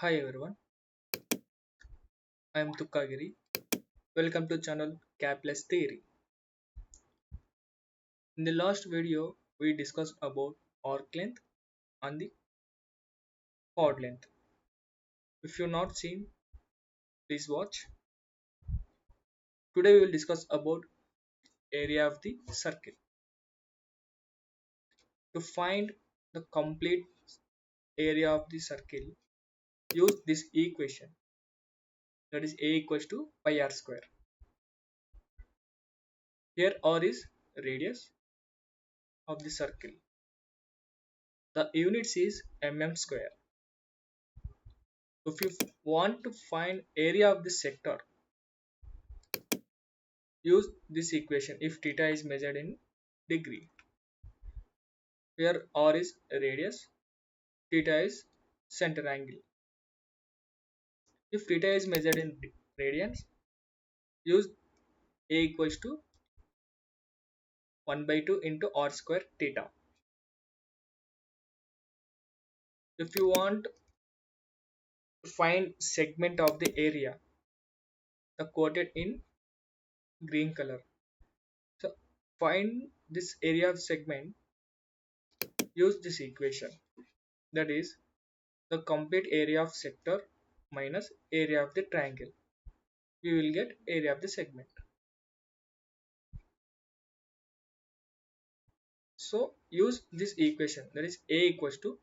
Hi everyone, I am Tukkagiri. Welcome to channel Cadd+Theory. In the last video, we discussed about arc length and the chord length. If you've not seen, please watch. Today we will discuss about area of the circle. To find the complete area of the circle, use this equation, that is A equals to pi r square. Here r is radius of the circle. The units is mm square. If you want to find area of the sector, use this equation if theta is measured in degree. Here r is radius, theta is center angle. If theta is measured in radians, use A equals to 1 by 2 into r square theta. If you want to find segment of the area, the quoted in green color. So find this area of segment, use this equation, that is the complete area of sector minus area of the triangle. We will get area of the segment. So use this equation, that is A equals to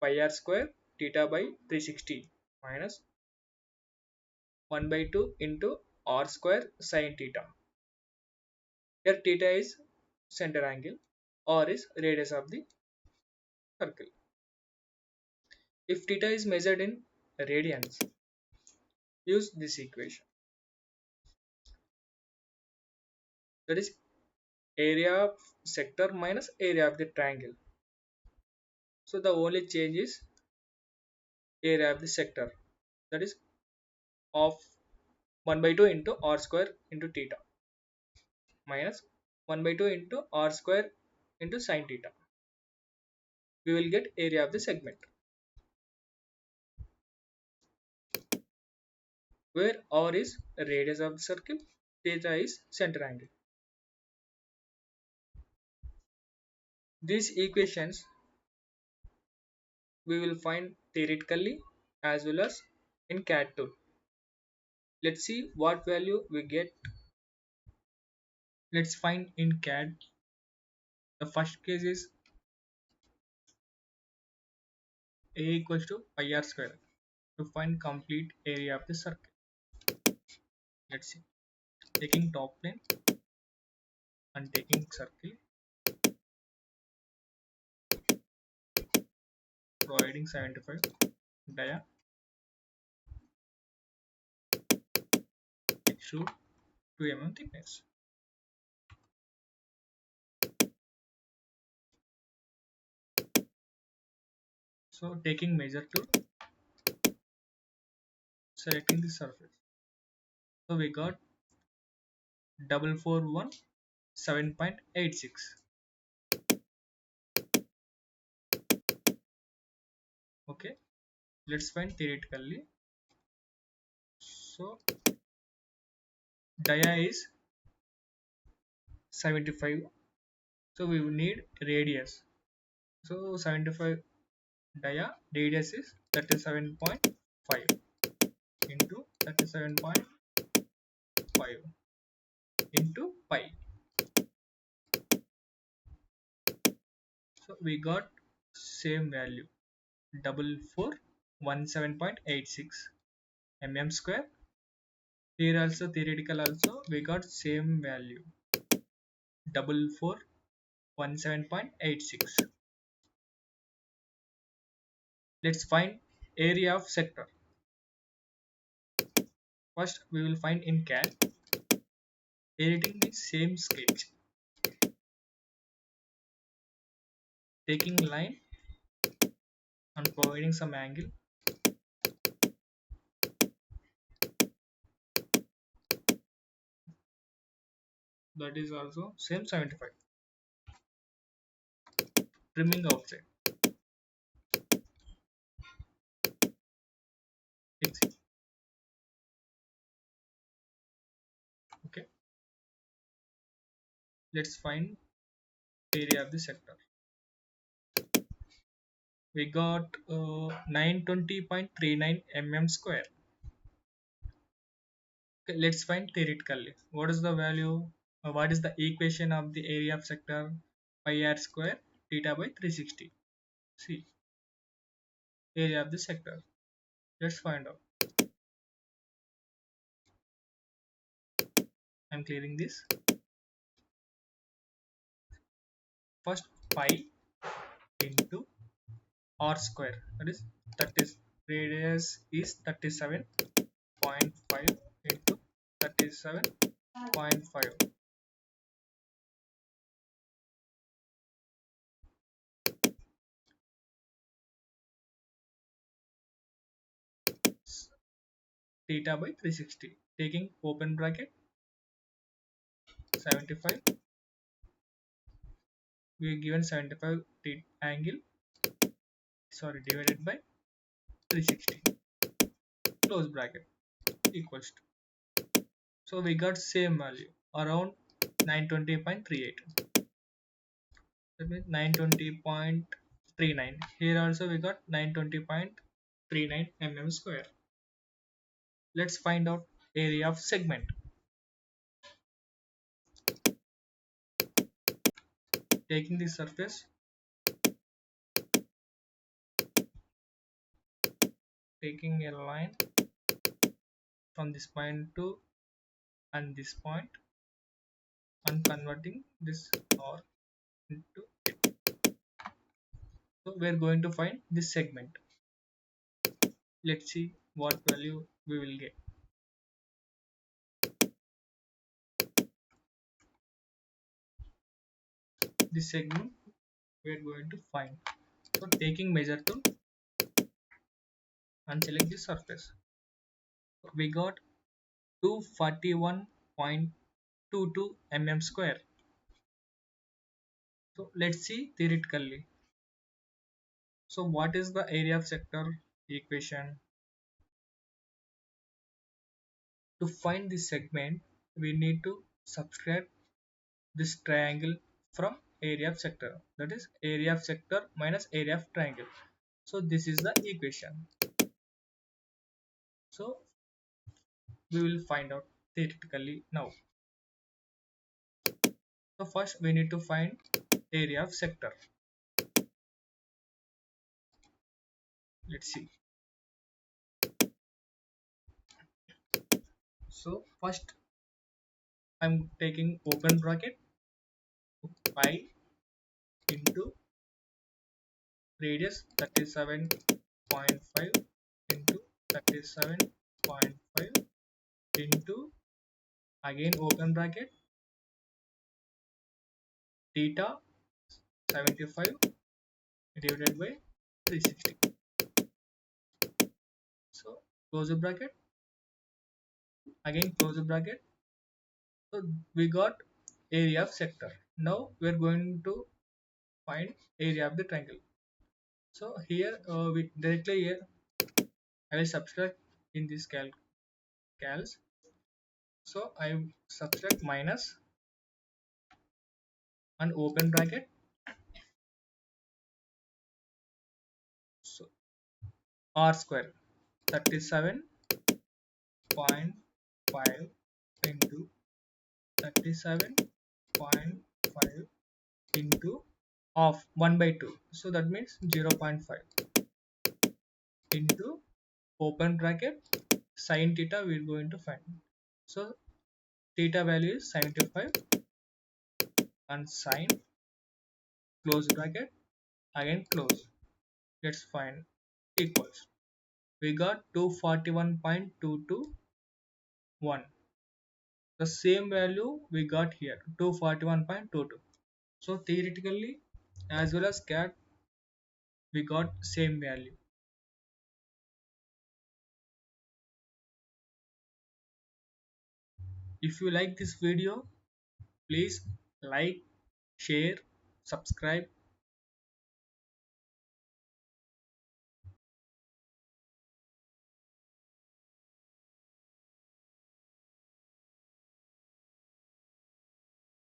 pi r square theta by 360 minus 1 by 2 into r square sin theta. Here theta is center angle, r is radius of the circle. If theta is measured in radians, use this equation, that is area of sector minus area of the triangle. So the only change is area of the sector, that is of 1 by 2 into r square into theta minus 1 by 2 into r square into sin theta. We will get area of the segment, where r is radius of the circle, theta is center angle. These equations we will find theoretically as well as in Cadd tool. Let's see what value we get. Let's find in Cadd. The first case is A equals to pi r square to find complete area of the circle. Let's see. Taking top plane and taking circle, providing 75 dia, extrude 2 mm thickness. So taking measure tool, selecting the surface. So we got 441 7.86. Okay, let's find theoretically. So dia is 75, so we will need radius. So 75 dia, radius is 37.5 into 37.5 into pi. So we got same value, 4417.86 mm square. Here also theoretical also we got same value, 4417.86. Let's find area of sector. First we will find in Cadd, editing the same sketch, taking line and providing some angle. That is also same 75. Trimming outside. Let's find area of the sector. We got 920.39 mm square. Okay, let's find theoretically. What is the value? What is the equation of the area of sector? Pi r square theta by 360. See, area of the sector. Let's find out. I'm clearing this. First, pi into r square. That is 30. Radius is 37.5 into 37.5. Theta by 360. Taking open bracket 75. We are given 75 angle. Sorry, divided by 360. Close bracket equals to. So we got same value around 920.38. That means 920.39. Here also we got 920.39 mm square. Let's find out area of segment. Taking the surface, taking a line from this point to and this point, and converting this R into. So we are going to find this segment. Let's see what value we will get. This segment we are going to find. So taking measure tool and select the surface. We got 241.22 mm square. So let's see theoretically. So what is the area of sector equation? To find this segment, we need to subtract this triangle from area of sector. That is area of sector minus area of triangle. So this is the equation. So we will find out theoretically now. So first we need to find area of sector. Let's see. So first I'm taking open bracket pi into radius 37.5 into 37.5 into again open bracket theta 75 divided by 360. So close the bracket, again close the bracket. So we got area of sector. Now we are going to find area of the triangle. So here we directly here I will subtract in this calcs. So I subtract minus and open bracket. So r square 37.5 into 37.5 into of 1 by 2. So that means 0.5 into open bracket sin theta we are going to find. So theta value is 75 and sin close bracket again close. Let's find equals. We got 241.221. The same value we got here 241.22. So theoretically as well as Cadd we got same value. If you like this video, please like, share, subscribe